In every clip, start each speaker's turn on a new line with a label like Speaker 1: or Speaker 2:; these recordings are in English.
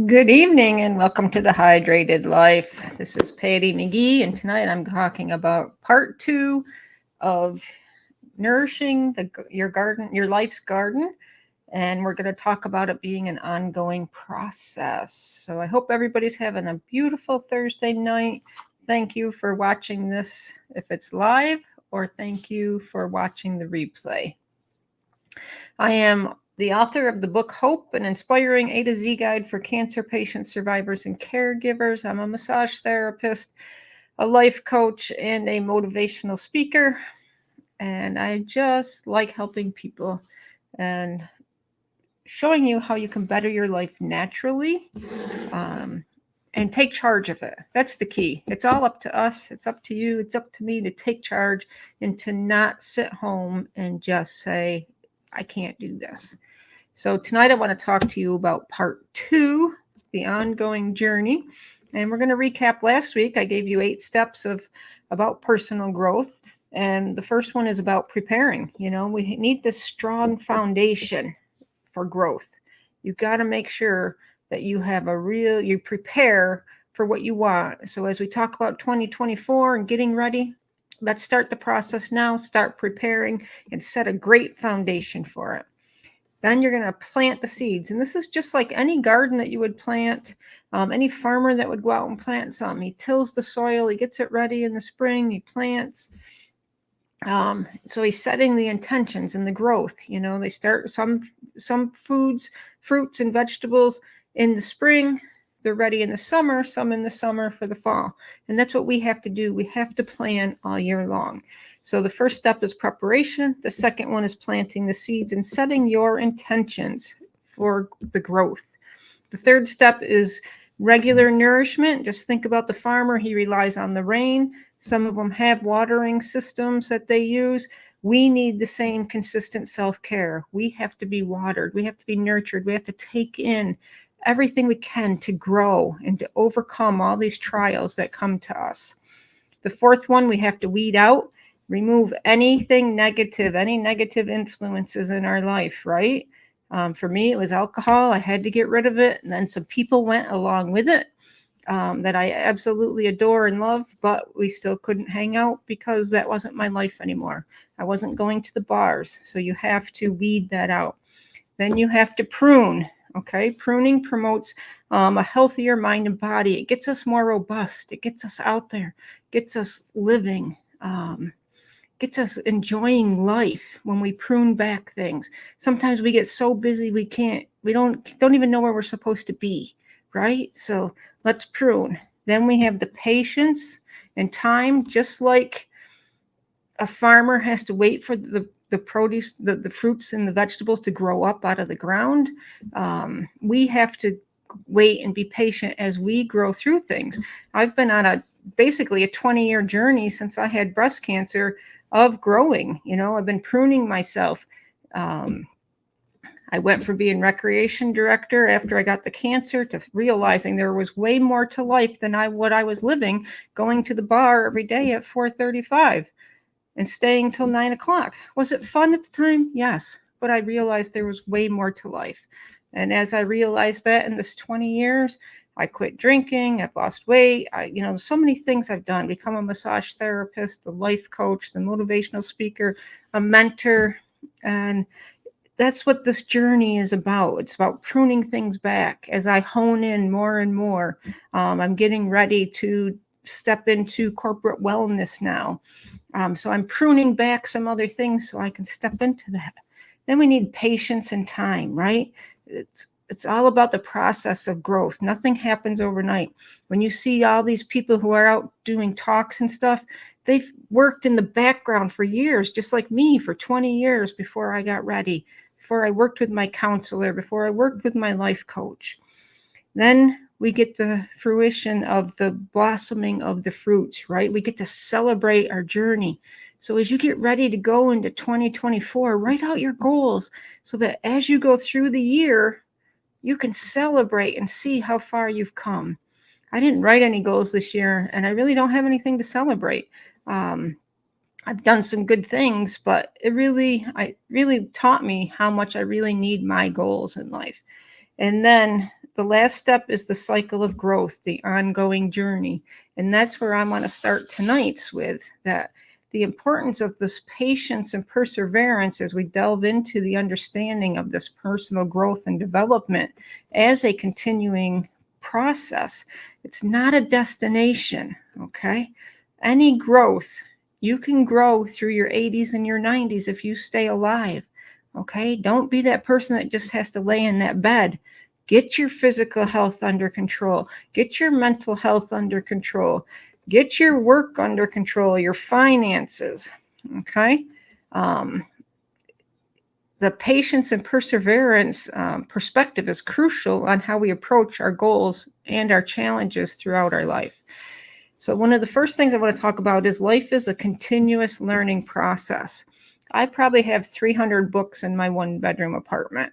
Speaker 1: Good evening and welcome to the Hydrated Life. This is Patty McGee, and tonight I'm talking about part two of nourishing your garden, your life's garden, and we're going to talk about it being an ongoing process. So I hope everybody's having a beautiful Thursday night. Thank you for watching this if it's live, or thank you for watching the replay. I am the author of the book Hope, an inspiring A to Z guide for cancer patients, survivors, and caregivers. I'm a massage therapist, a life coach, and a motivational speaker. And I just like helping people and showing you how you can better your life naturally and take charge of it. That's the key. It's all up to us. It's up to you. It's up to me to take charge and to not sit home and just say, I can't do this. So tonight I want to talk to you about part two, the ongoing journey. And we're going to recap last week. I gave you 8 steps about personal growth. And the first one is about preparing. You know, we need this strong foundation for growth. You got to make sure that you prepare for what you want. So as we talk about 2024 and getting ready, let's start the process now, start preparing and set a great foundation for it. Then you're going to plant the seeds. And this is just like any garden that you would plant, any farmer that would go out and plant something. He tills the soil, he gets it ready in the spring, he plants. So he's setting the intentions and the growth. You know, they start some foods, fruits and vegetables in the spring. They're ready in the summer, some in the summer for the fall. And that's what we have to do. We have to plan all year long. So the first step is preparation. The second one is planting the seeds and setting your intentions for the growth. The third step is regular nourishment. Just think about the farmer. He relies on the rain. Some of them have watering systems that they use. We need the same consistent self-care. We have to be watered. We have to be nurtured. We have to take in everything we can to grow and to overcome all these trials that come to us. The fourth one, we have to weed out, remove anything negative, any negative influences in our life, right? For me, it was alcohol. I had to get rid of it. And then some people went along with it that I absolutely adore and love, but we still couldn't hang out because that wasn't my life anymore. I wasn't going to the bars. So you have to weed that out. Then you have to prune. Okay, pruning promotes a healthier mind and body. It gets us more robust. It gets us out there, gets us living, gets us enjoying life when we prune back things. Sometimes we get so busy we don't even know where we're supposed to be, right? So let's prune. Then we have the patience and time, just like a farmer has to wait for the produce, the fruits and the vegetables to grow up out of the ground. We have to wait and be patient as we grow through things. I've been on basically a 20-year journey since I had breast cancer of growing. You know, I've been pruning myself. I went from being recreation director after I got the cancer to realizing there was way more to life than what I was living, going to the bar every day at 4:35 and staying till 9 o'clock. Was it fun at the time? Yes. But I realized there was way more to life. And as I realized that in this 20 years, I quit drinking, I've lost weight. So many things I've done, become a massage therapist, a life coach, the motivational speaker, a mentor. And that's what this journey is about. It's about pruning things back. As I hone in more and more, I'm getting ready to step into corporate wellness now. So I'm pruning back some other things so I can step into that. Then we need patience and time, right? It's all about the process of growth. Nothing happens overnight. When you see all these people who are out doing talks and stuff, they've worked in the background for years, just like me, for 20 years before I got ready, before I worked with my counselor, before I worked with my life coach. Then we get the fruition of the blossoming of the fruits, right? We get to celebrate our journey. So as you get ready to go into 2024, write out your goals so that as you go through the year, you can celebrate and see how far you've come. I didn't write any goals this year, and I really don't have anything to celebrate. I've done some good things, but it really taught me how much I really need my goals in life. And then the last step is the cycle of growth, the ongoing journey. And that's where I want to start tonight's with, that the importance of this patience and perseverance as we delve into the understanding of this personal growth and development as a continuing process. It's not a destination, okay? Any growth, you can grow through your 80s and your 90s if you stay alive, okay? Don't be that person that just has to lay in that bed. Get your physical health under control. Get your mental health under control. Get your work under control, your finances, okay? The patience and perseverance perspective is crucial on how we approach our goals and our challenges throughout our life. So one of the first things I want to talk about is life is a continuous learning process. I probably have 300 books in my one-bedroom apartment.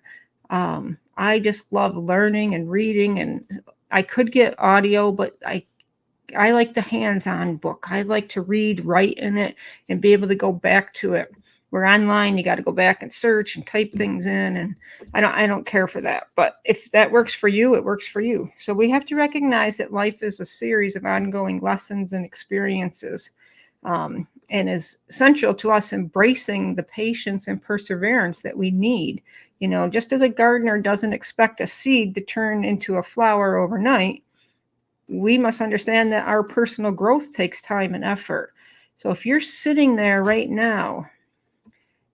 Speaker 1: I just love learning and reading, and I could get audio, but I like the hands-on book. I like to read, write in it, and be able to go back to it. Where online, you got to go back and search and type things in, and I don't care for that. But if that works for you, it works for you. So we have to recognize that life is a series of ongoing lessons and experiences, and is central to us embracing the patience and perseverance that we need. You know, just as a gardener doesn't expect a seed to turn into a flower overnight, we must understand that our personal growth takes time and effort. So if you're sitting there right now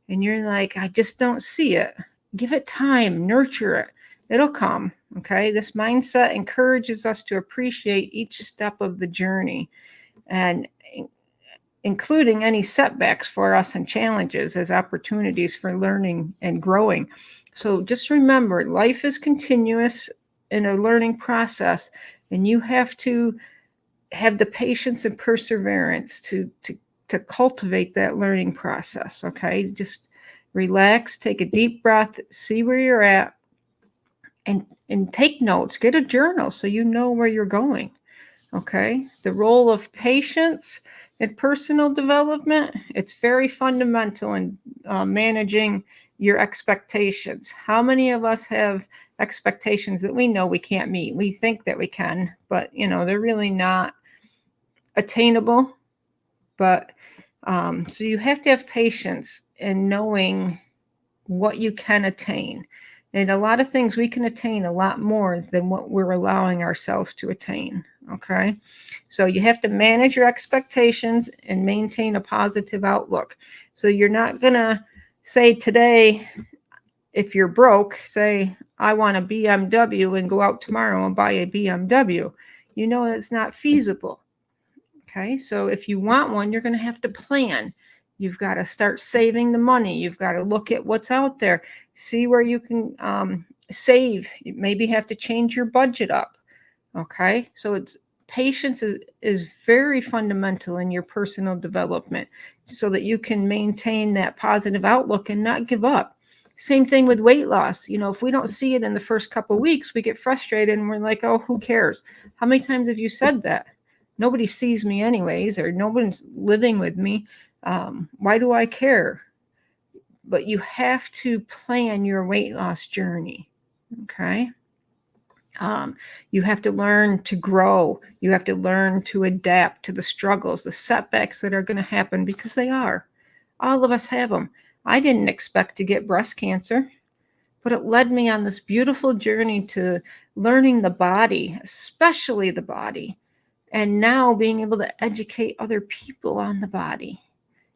Speaker 1: and you're like, I just don't see it, give it time, nurture it. It'll come, okay? This mindset encourages us to appreciate each step of the journey, and including any setbacks for us and challenges as opportunities for learning and growing. So just remember, life is continuous in a learning process, and you have to have the patience and perseverance to cultivate that learning process, okay? Just relax, take a deep breath, see where you're at, and take notes. Get a journal so you know where you're going, okay? The role of patience in personal development, it's very fundamental in managing your expectations. How many of us have expectations that we know we can't meet? We think that we can, but they're really not attainable. But so you have to have patience in knowing what you can attain. And a lot of things we can attain a lot more than what we're allowing ourselves to attain. Okay. So you have to manage your expectations and maintain a positive outlook. So you're not going to say today, if you're broke, say, I want a BMW, and go out tomorrow and buy a BMW. You know, it's not feasible. Okay, so if you want one, you're going to have to plan. You've got to start saving the money. You've got to look at what's out there, see where you can save. You maybe have to change your budget up. Okay, so patience is very fundamental in your personal development, so that you can maintain that positive outlook and not give up. Same thing with weight loss. If we don't see it in the first couple of weeks, we get frustrated and we're like, oh, who cares? How many times have you said that? Nobody sees me anyways, or nobody's living with me. Why do I care? But you have to plan your weight loss journey, okay? You have to learn to grow. You have to learn to adapt to the struggles, the setbacks that are going to happen, because they are. All of us have them. I didn't expect to get breast cancer, but it led me on this beautiful journey to learning the body, especially the body. And now being able to educate other people on the body,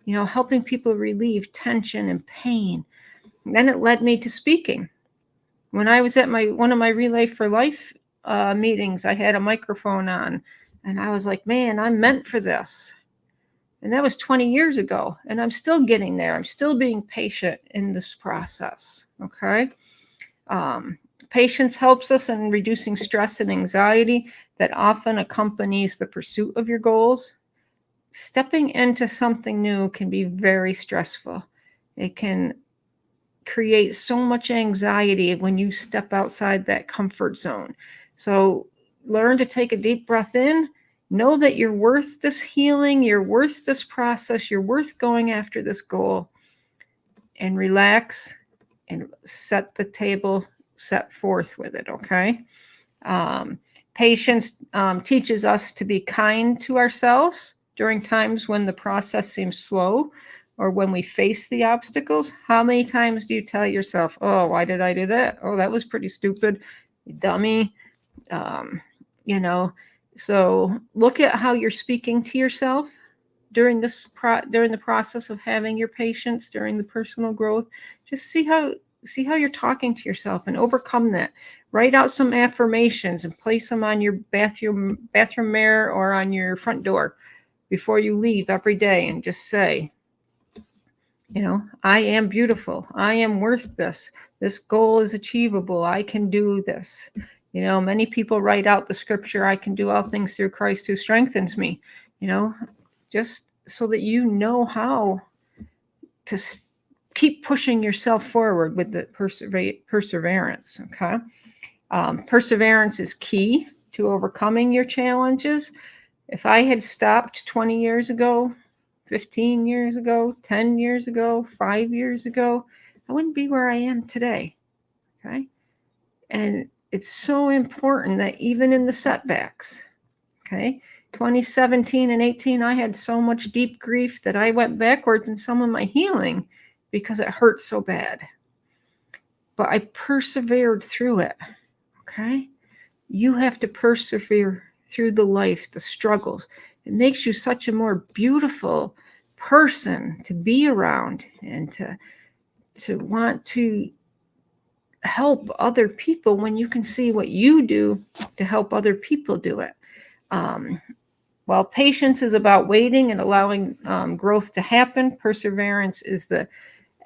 Speaker 1: helping people relieve tension and pain. And then it led me to speaking. When I was at one of my Relay for Life meetings, I had a microphone on, and I was like, man, I'm meant for this. And that was 20 years ago, and I'm still getting there. I'm still being patient in this process, okay? Patience helps us in reducing stress and anxiety that often accompanies the pursuit of your goals. Stepping into something new can be very stressful. It can create so much anxiety when you step outside that comfort zone. So learn to take a deep breath in. Know that you're worth this healing. You're worth this process. You're worth going after this goal. And relax and set the table, set forth with it, okay? Patience teaches us to be kind to ourselves during times when the process seems slow or when we face the obstacles. How many times do you tell yourself, oh, why did I do that? Oh, that was pretty stupid, you dummy. Um, you know, so look at how you're speaking to yourself during during the process of having your patience, during the personal growth. Just see how you're talking to yourself and overcome that. Write out some affirmations and place them on your bathroom mirror or on your front door before you leave every day, and just say, I am beautiful. I am worth this. This goal is achievable. I can do this. Many people write out the scripture, I can do all things through Christ who strengthens me, just so that you know how to keep pushing yourself forward with the perseverance. Okay. Perseverance is key to overcoming your challenges. If I had stopped 20 years ago, 15 years ago, 10 years ago, 5 years ago, I wouldn't be where I am today. Okay. And it's so important that even in the setbacks, okay, 2017 and 18, I had so much deep grief that I went backwards in some of my healing because it hurt so bad. But I persevered through it. Okay. You have to persevere through the life, the struggles. It makes you such a more beautiful person to be around and to want to help other people when you can see what you do to help other people do it. While patience is about waiting and allowing growth to happen, perseverance is the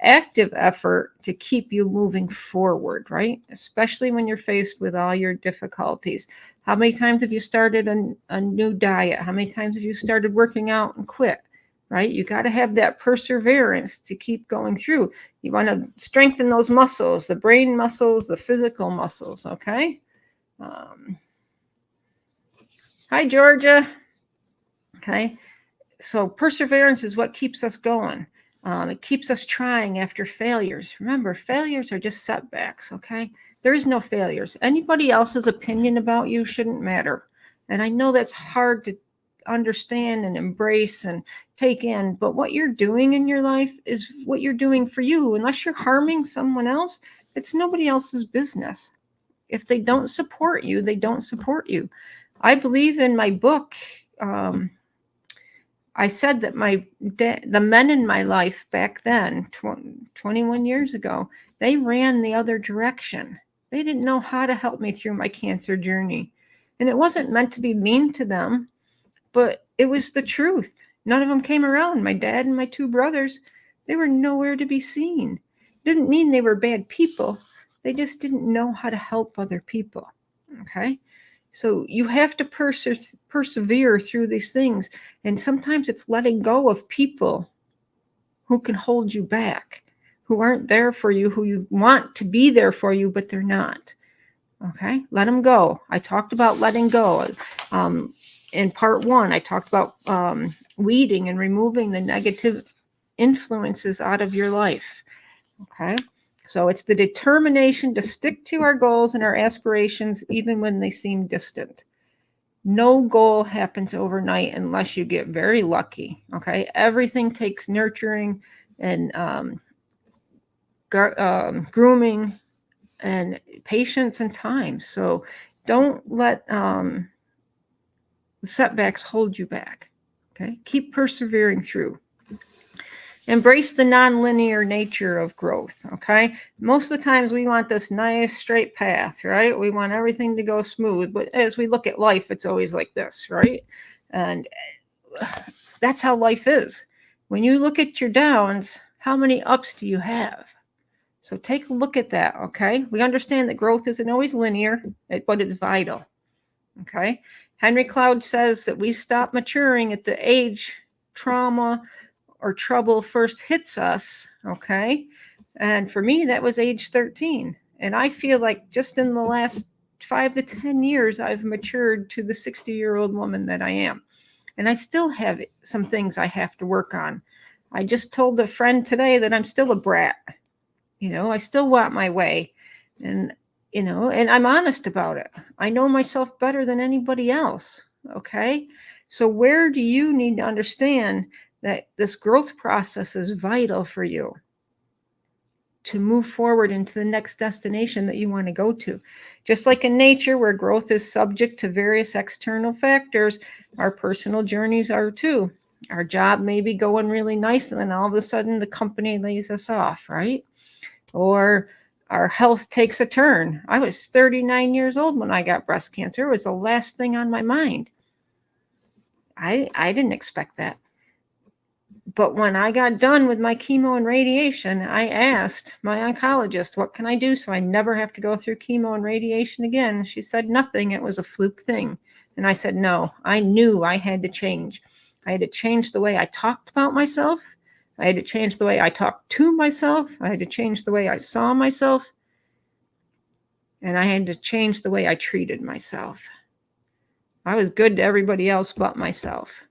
Speaker 1: active effort to keep you moving forward, right? Especially when you're faced with all your difficulties. How many times have you started a new diet? How many times have you started working out and quit, right? You got to have that perseverance to keep going through. You want to strengthen those muscles, the brain muscles, the physical muscles, okay? Hi, Georgia. Okay, so perseverance is what keeps us going. It keeps us trying after failures. Remember, failures are just setbacks, okay? There is no failures. Anybody else's opinion about you shouldn't matter. And I know that's hard to understand and embrace and take in, but what you're doing in your life is what you're doing for you. Unless you're harming someone else, it's nobody else's business. If they don't support you, they don't support you. I believe in my book, I said that the men in my life back then, 21 years ago, they ran the other direction. They didn't know how to help me through my cancer journey. And it wasn't meant to be mean to them, but it was the truth. None of them came around. My dad and my two brothers, they were nowhere to be seen. Didn't mean they were bad people. They just didn't know how to help other people. Okay. So you have to persevere through these things. And sometimes it's letting go of people who can hold you back, who aren't there for you, who you want to be there for you, but they're not. Okay, let them go. I talked about letting go. In part 1, I talked about weeding and removing the negative influences out of your life. Okay. So it's the determination to stick to our goals and our aspirations, even when they seem distant. No goal happens overnight unless you get very lucky. Okay. Everything takes nurturing and grooming and patience and time. So don't let setbacks hold you back. Okay. Keep persevering through. Embrace the nonlinear nature of growth, okay? Most of the times we want this nice straight path, right? We want everything to go smooth, but as we look at life, it's always like this, right? And that's how life is. When you look at your downs, how many ups do you have? So take a look at that, okay? We understand that growth isn't always linear, but it's vital, okay? Henry Cloud says that we stop maturing at the age trauma or trouble first hits us, okay? And for me, that was age 13. And I feel like just in the last 5 to 10 years, I've matured to the 60-year-old woman that I am. And I still have some things I have to work on. I just told a friend today that I'm still a brat. I still want my way. And and I'm honest about it. I know myself better than anybody else. Okay. So where do you need to understand that this growth process is vital for you to move forward into the next destination that you want to go to? Just like in nature, where growth is subject to various external factors, our personal journeys are too. Our job may be going really nice, and then all of a sudden the company lays us off, right? Or our health takes a turn. I was 39 years old when I got breast cancer. It was the last thing on my mind. I didn't expect that. But when I got done with my chemo and radiation, I asked my oncologist, what can I do so I never have to go through chemo and radiation again? She said nothing. It was a fluke thing. And I said, no, I knew I had to change. I had to change the way I talked about myself. I had to change the way I talked to myself. I had to change the way I saw myself. And I had to change the way I treated myself. I was good to everybody else but myself.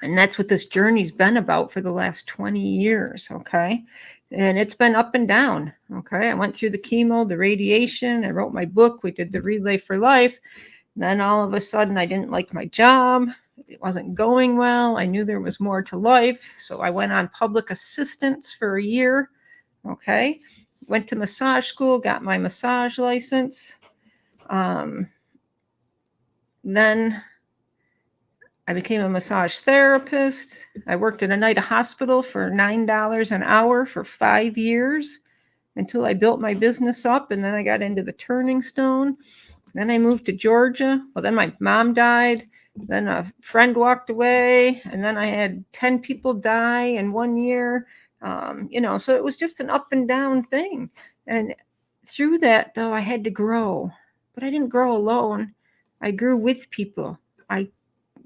Speaker 1: And that's what this journey's been about for the last 20 years, okay? And it's been up and down, okay? I went through the chemo, the radiation, I wrote my book, we did the Relay for Life. And then all of a sudden, I didn't like my job. It wasn't going well. I knew there was more to life. So I went on public assistance for a year, okay? Went to massage school, got my massage license. Then I became a massage therapist. I worked at a night hospital for $9 an hour for 5 years until I built my business up. And then I got into the Turning Stone. Then I moved to Georgia. Well, then my mom died. Then a friend walked away. And then I had 10 people die in 1 year. So it was just an up and down thing. And through that, though, I had to grow. But I didn't grow alone. I grew with people. I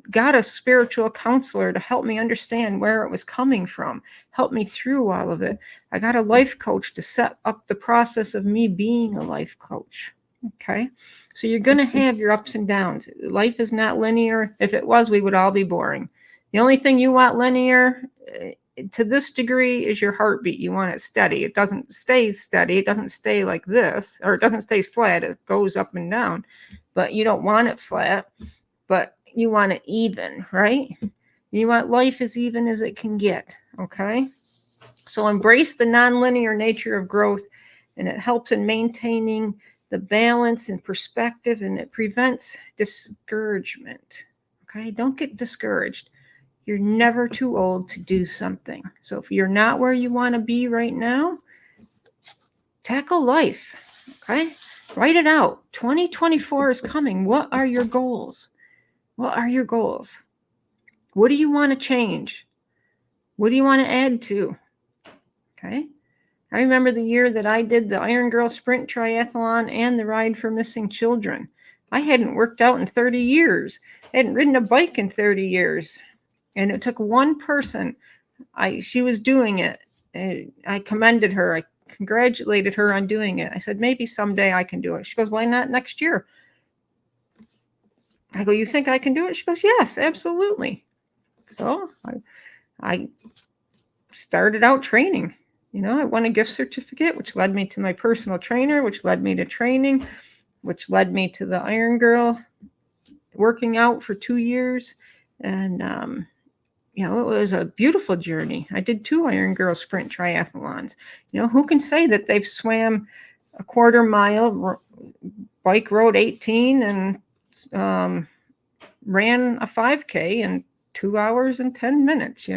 Speaker 1: got a spiritual counselor to help me understand where it was coming from, help me through all of it. I got a life coach to set up the process of me being a life coach. Okay. So you're going to have your ups and downs. Life is not linear. If it was, we would all be boring. The only thing you want linear to this degree is your heartbeat. You want it steady. It doesn't stay steady. It doesn't stay like this, or it doesn't stay flat. It goes up and down, but you don't want it flat, but you want it even, right? You want life as even as it can get, okay? So embrace the nonlinear nature of growth, and it helps in maintaining the balance and perspective, and it prevents discouragement, okay? Don't get discouraged. You're never too old to do something. So if you're not where you want to be right now, tackle life, okay? Write it out. 2024 is coming. What are your goals? What are your goals? What do you want to change? What do you want to add to? Okay. I remember the year that I did the Iron Girl Sprint Triathlon and the Ride for Missing Children. I hadn't worked out in 30 years. I hadn't ridden a bike in 30 years. And it took one person. She was doing it. I commended her. I congratulated her on doing it. I said, maybe someday I can do it. She goes, why not next year? I go, you think I can do it? She goes, yes, absolutely. So I started out training. I won a gift certificate, which led me to my personal trainer, which led me to training, which led me to the Iron Girl, working out for 2 years. And, it was a beautiful journey. I did 2 Iron Girl Sprint triathlons. Who can say that they've swam a quarter mile, bike rode 18, and ran a 5K in 2 hours and 10 minutes,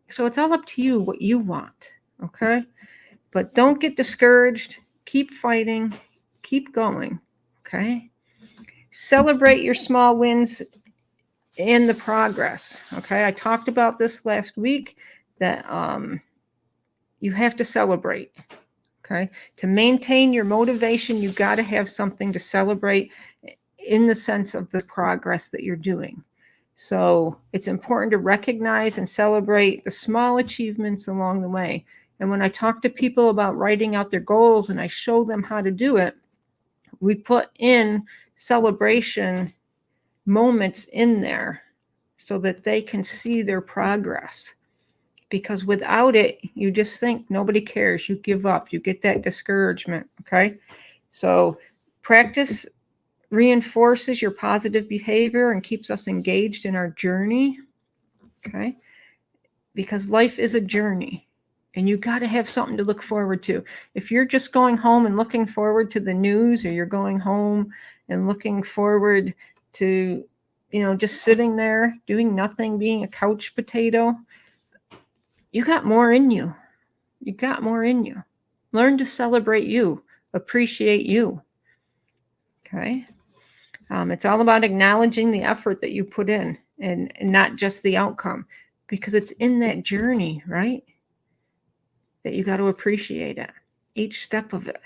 Speaker 1: so it's all up to you what you want. Okay. But don't get discouraged. Keep fighting, keep going. Okay. Celebrate your small wins in the progress. Okay. I talked about this last week that, you have to celebrate. Okay. To maintain your motivation, you got to have something to celebrate in the sense of the progress that you're doing. So it's important to recognize and celebrate the small achievements along the way. And when I talk to people about writing out their goals and I show them how to do it, we put in celebration moments in there so that they can see their progress. because without it, you just think nobody cares. You give up. You get that discouragement. Okay. So practice reinforces your positive behavior and keeps us engaged in our journey. Okay. Because life is a journey and you got to have something to look forward to. If you're just going home and looking forward to the news, or you're going home and looking forward to, just sitting there doing nothing, being a couch potato, you got more in you. You got more in you. Learn to celebrate you, appreciate you. Okay. It's all about acknowledging the effort that you put in and not just the outcome, because it's in that journey, right? That you got to appreciate it, each step of it.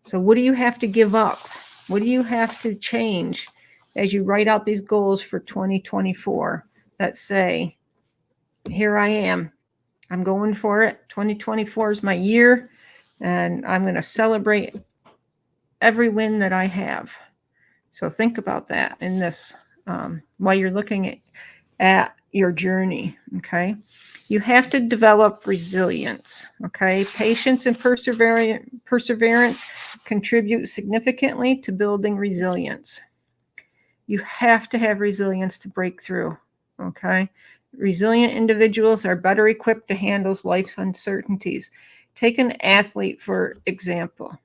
Speaker 1: So what do you have to give up? What do you have to change as you write out these goals for 2024 that say, here I am. I'm going for it. 2024 is my year, and I'm going to celebrate every win that I have. So think about that in this while you're looking at your journey, okay? You have to develop resilience, okay? Patience and perseverance contribute significantly to building resilience. You have to have resilience to break through, okay? Resilient individuals are better equipped to handle life's uncertainties. Take an athlete, for example,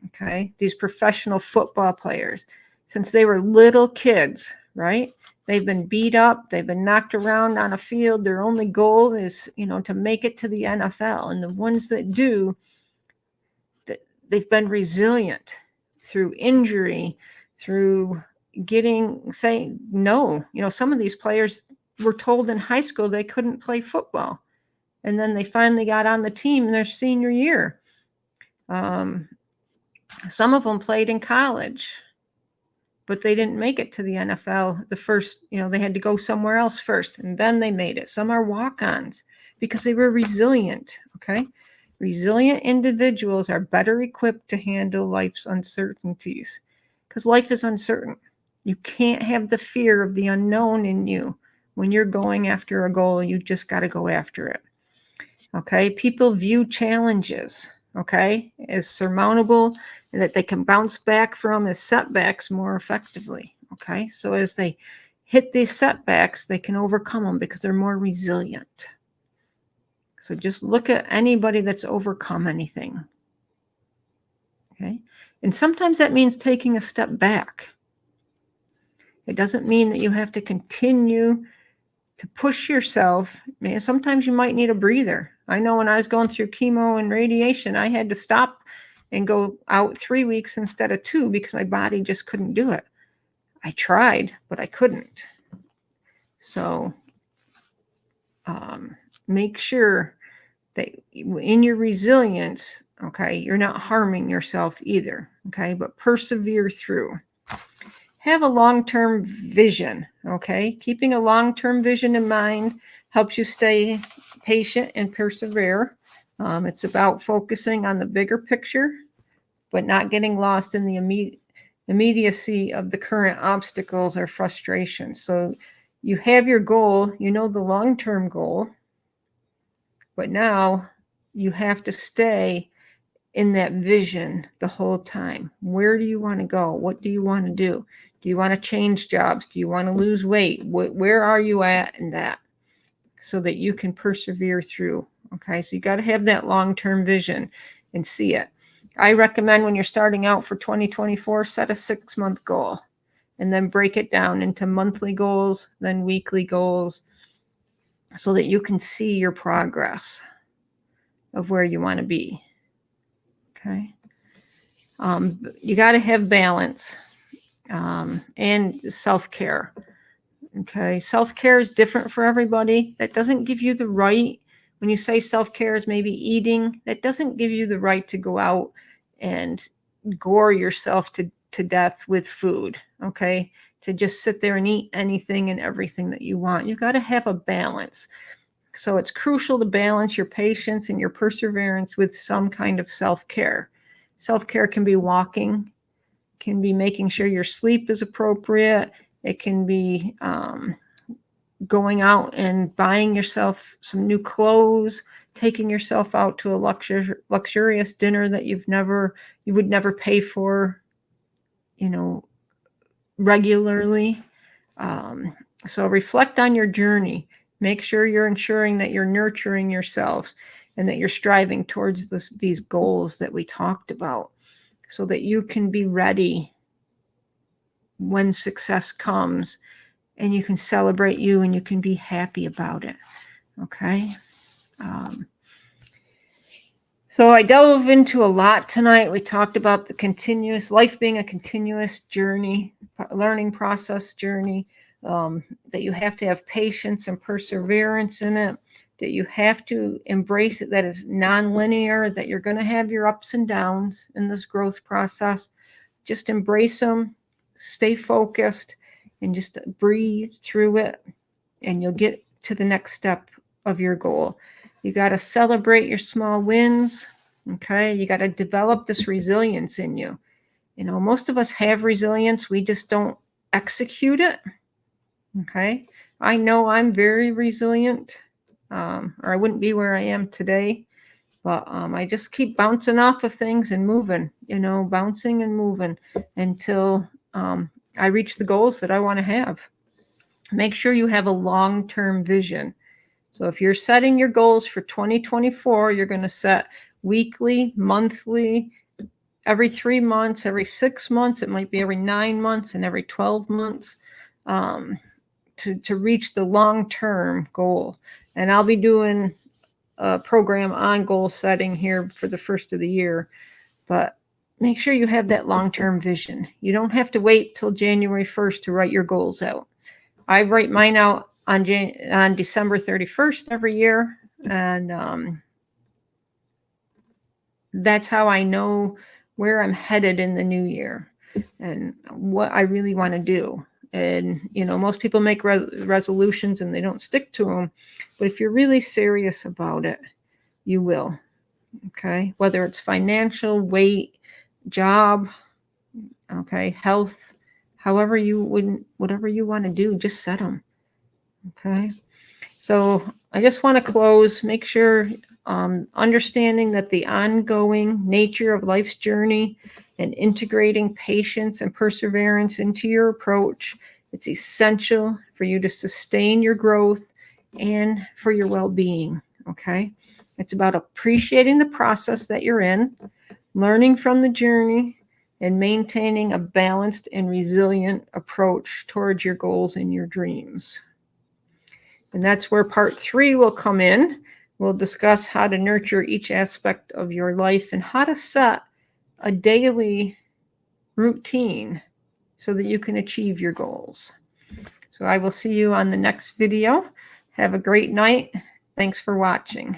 Speaker 1: okay? These professional football players, since they were little kids, right? They've been beat up. They've been knocked around on a field. Their only goal is, to make it to the NFL. And the ones that do, they've been resilient through injury, through saying no. Some of these players were told in high school they couldn't play football. And then they finally got on the team in their senior year. Some of them played in college, but they didn't make it to the NFL the first, they had to go somewhere else first, and then they made it. Some are walk-ons because they were resilient, okay? Resilient individuals are better equipped to handle life's uncertainties, because life is uncertain. You can't have the fear of the unknown in you. When you're going after a goal, you just got to go after it, okay? People view challenges, okay, as surmountable, and that they can bounce back from as setbacks more effectively, okay? So as they hit these setbacks, they can overcome them because they're more resilient. So just look at anybody that's overcome anything, okay? And sometimes that means taking a step back. It doesn't mean that you have to continue to push yourself. Sometimes you might need a breather. I know when I was going through chemo and radiation, I had to stop and go out 3 weeks instead of 2 because my body just couldn't do it. I tried, but I couldn't. So make sure that in your resilience, okay, you're not harming yourself either, okay, but persevere through. Have a long-term vision, okay? Keeping a long-term vision in mind helps you stay patient and persevere. It's about focusing on the bigger picture, but not getting lost in the immediacy of the current obstacles or frustrations. So you have your goal, the long-term goal, but now you have to stay in that vision the whole time. Where do you want to go? What do you want to do? Do you want to change jobs? Do you want to lose weight? Where are you at in that? So that you can persevere through. Okay, so you got to have that long-term vision and see it. I recommend when you're starting out for 2024, set a 6-month goal and then break it down into monthly goals, then weekly goals, so that you can see your progress of where you want to be. Okay. You got to have balance and self-care. Okay. Self-care is different for everybody. That doesn't give you the right, when you say self-care is maybe eating, that doesn't give you the right to go out and gore yourself to death with food. Okay. To just sit there and eat anything and everything that you want. You got to have a balance. So it's crucial to balance your patience and your perseverance with some kind of self-care. Self-care can be walking, can be making sure your sleep is appropriate. It can be going out and buying yourself some new clothes, taking yourself out to a luxurious dinner that you would never pay for, regularly. So reflect on your journey. Make sure you're ensuring that you're nurturing yourselves and that you're striving towards these goals that we talked about, so that you can be ready when success comes, and you can celebrate you and you can be happy about it. Okay. So I delve into a lot tonight. We talked about the continuous life being a continuous journey, learning process journey, that you have to have patience and perseverance in it, that you have to embrace it, that it's non-linear, that you're going to have your ups and downs in this growth process. Just embrace them, stay focused, and just breathe through it, and you'll get to the next step of your goal. You got to celebrate your small wins. Okay. You got to develop this resilience in you. Most of us have resilience. We just don't execute it. Okay. I know I'm very resilient, or I wouldn't be where I am today. But I just keep bouncing off of things and moving, bouncing and moving until I reach the goals that I want to have. Make sure you have a long-term vision. So if you're setting your goals for 2024, you're going to set weekly, monthly, every 3 months, every 6 months. It might be every 9 months and every 12 months to reach the long-term goal. And I'll be doing a program on goal setting here for the first of the year. But make sure you have that long-term vision. You don't have to wait till January 1st to write your goals out. I write mine out on December 31st every year. And that's how I know where I'm headed in the new year and what I really want to do. And, most people make resolutions and they don't stick to them. But if you're really serious about it, you will. Okay. Whether it's financial, weight, job, okay, health, whatever you want to do, just set them. Okay. So I just want to close, make sure, understanding that the ongoing nature of life's journey and integrating patience and perseverance into your approach, it's essential for you to sustain your growth and for your well-being. Okay. It's about appreciating the process that you're in, learning from the journey, and maintaining a balanced and resilient approach towards your goals and your dreams. And that's where part 3 will come in. We'll discuss how to nurture each aspect of your life and how to set a daily routine so that you can achieve your goals. So I will see you on the next video. Have a great night. Thanks for watching.